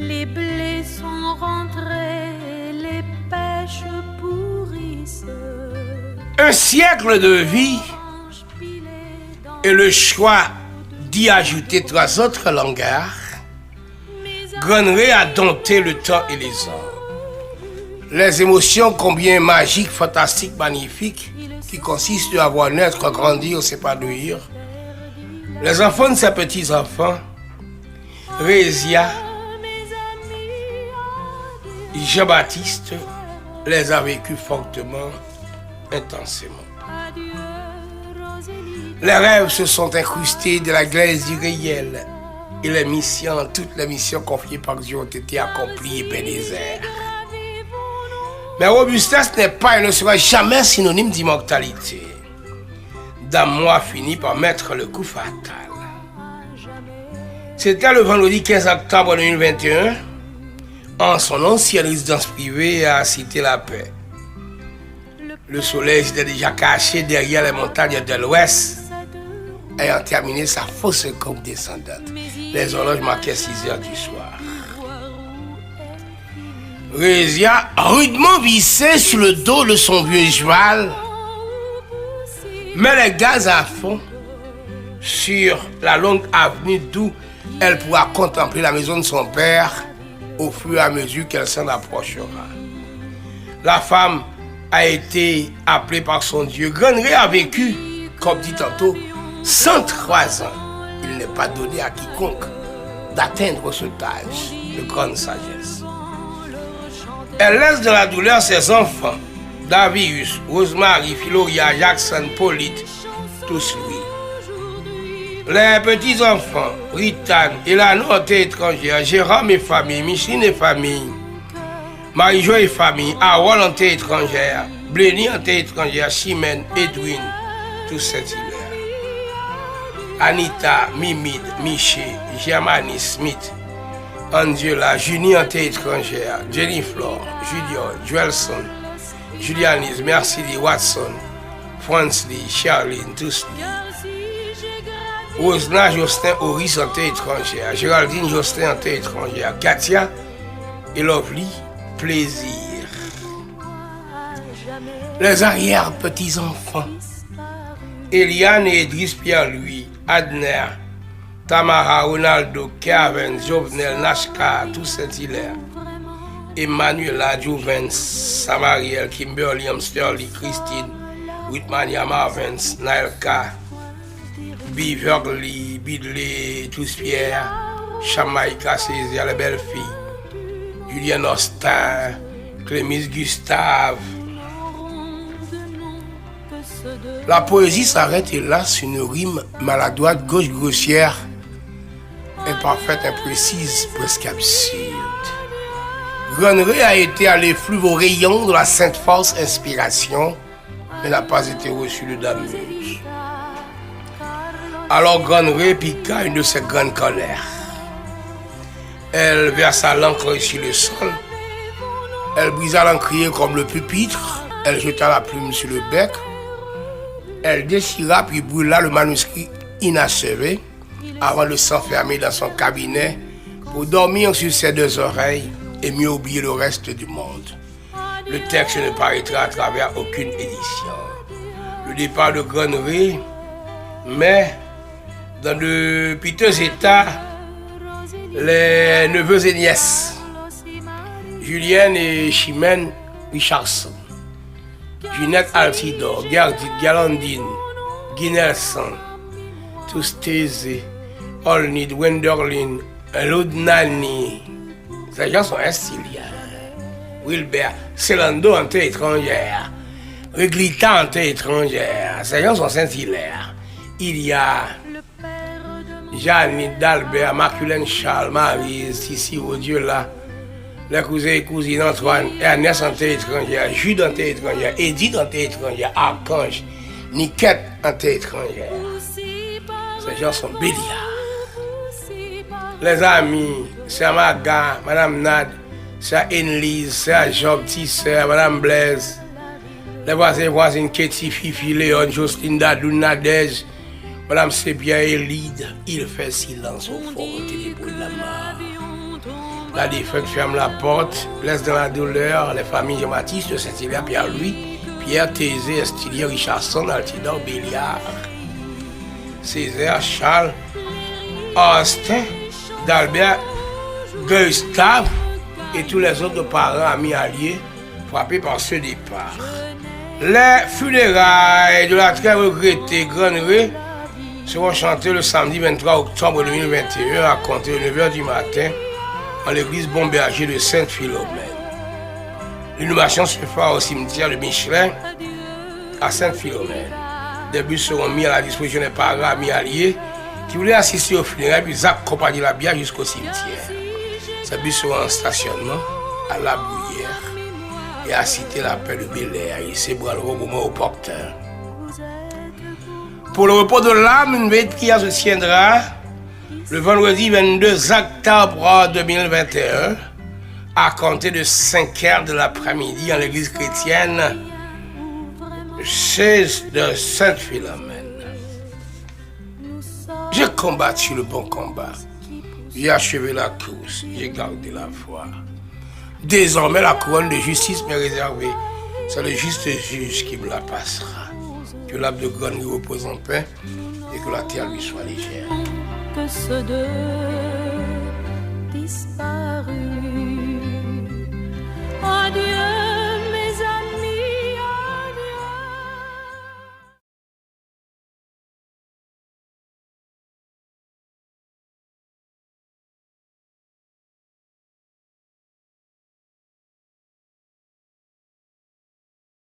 Les blés sont rentrés, les pêches pourrissent. Un siècle de vie et le choix d'y ajouter 3 autres langages, Grenouille a dompté le temps et les hommes. Les émotions combien magiques, fantastiques, magnifiques, qui consistent à voir naître, grandir, s'épanouir. Les enfants de ses petits-enfants, Résia, Jean-Baptiste, les a vécus fortement, intensément. Les rêves se sont incrustés de la glaise du réel et toutes les missions confiées par Dieu ont été accomplies et bénézères. Mais robustesse n'est pas et ne sera jamais synonyme d'immortalité. Damon a fini par mettre le coup fatal. C'était le vendredi 15 octobre 2021, en son ancienne résidence privée à Cité-la-Paix. Le soleil s'était déjà caché derrière les montagnes de l'Ouest, ayant terminé sa fausse courbe descendante. Les horloges marquaient 6 heures du soir. Résia, rudement vissée sur le dos de son vieux cheval, met les gaz à fond sur la longue avenue d'où elle pourra contempler la maison de son père au fur et à mesure qu'elle s'en approchera. La femme a été appelée par son Dieu. Grenouille a vécu, comme dit tantôt, 103 ans. Il n'est pas donné à quiconque d'atteindre cet âge de grande sagesse. Elle laisse de la douleur ses enfants, Davius, Rosemary, Philoria, Jackson, Paulite, tous lui. Les petits-enfants, Ritan, Elano était étrangère, Jérôme et famille, Micheline et famille, Marie-Jo et famille, Harold était étrangère, Blénie était étrangère, Chimène, Edwin, tous ces hilaires. Anita, Mimide, Miché, Germani, Smith, Angela, Junie était étrangère, Jennifer, Julian, Joelson, Julianis, Mercedes, Watson, Fransley, Charlene, tous lui. Rosna, Justin, Horis était étrangère, Géraldine, Justin était étrangère, Katia et Lovely, plaisir. Les arrière-petits-enfants, Eliane et Idriss Pierre-Louis, Adner, Tamara, Ronaldo, Kevin, Jovenel, Nashka, tous ces hilaires. Emmanuela, Juvens, Samariel, Kimberly, Sterling, Christine, Whitmania, Marvins, Nailka, Beverly, Bidley, Touspierre, Chamaïka, Césaire, les belles filles, Julien Austin, Clémis Gustave. La poésie s'arrête là sur une rime maladroite, gauche grossière, imparfaite, imprécise, presque absurde. Grenouille a été à l'effluve au rayon de la sainte force inspiration, mais n'a pas été reçue de Damuse. Alors Grenouille piqua une de ses grandes colères. Elle versa l'encre sur le sol, elle brisa l'encrier comme le pupitre, elle jeta la plume sur le bec, elle déchira puis brûla le manuscrit inachevé avant de s'enfermer dans son cabinet pour dormir sur ses 2 oreilles et mieux oublier le reste du monde. Le texte ne paraîtra à travers aucune édition. Le départ de Grenouille, mais dans de piteux états, les neveux et nièces, Julienne et Chimène Richardson, Junette Altidor, Gerdit, Galandine, Guy Nelson, tous Thésée, Olnid, Wenderlin, Ludnani. Ces gens sont estiliens. Wilbert, Celando en terre étrangère, Reglita en terre étrangère. Ces gens sont Saint-Hilaire. Il y a Jeanne, d'Albert, Marculène, Charles, Marie, Sissi, Odiola, les cousins et cousines Antoine, Ernest en terre étrangère, Jude en terre étrangère, Edith en terre étrangère, Archange, Niquette en terre étrangère. Ces gens sont béliards. Les amis, c'est Maga, Madame Nad, c'est Enlise, c'est Job, Tisseur, Madame Blaise, les voisines Katie, Fifi, Léon, Jocelyne, Dadou, Nadège, Madame Sébia et Lide, il fait silence au fond des bruits de la mort. La défunte ferme la porte, laisse dans la douleur les familles Jean-Baptiste, Saint-Hilaire, Pierre-Louis, Pierre, Thésée, Estilier, Richardson, Altidor, Béliard, Césaire, Charles, Austin, d'Albert, Gustave et tous les autres parents amis alliés frappés par ce départ. Les funérailles de la très regrettée Grenouille seront chantées le samedi 23 octobre 2021 à compter de 9h du matin dans l'église Bomberger de Sainte-Philomène. L'inhumation se fera au cimetière de Michelin à Sainte-Philomène. Des bus seront mis à la disposition des parents amis alliés qui voulaient assister aux funérailles puis accompagner la bière jusqu'au cimetière. Ces bus seront en stationnement à La Bruyère et à Cité la Paix de Bel-Air. Ils s'ébranleront au moment opportun. Pour le repos de l'âme, une veille de prière se tiendra le vendredi 22 octobre 2021 à compter de 5h de l'après-midi en l'église chrétienne de Sainte-Philomène. J'ai combattu le bon combat. J'ai achevé la course. J'ai gardé la foi. Désormais, la couronne de justice m'est réservée. C'est le juste juge qui me la passera. Que l'âme de Grenouille repose en paix et que la terre lui soit légère. Que ceux deux disparus. Adieu.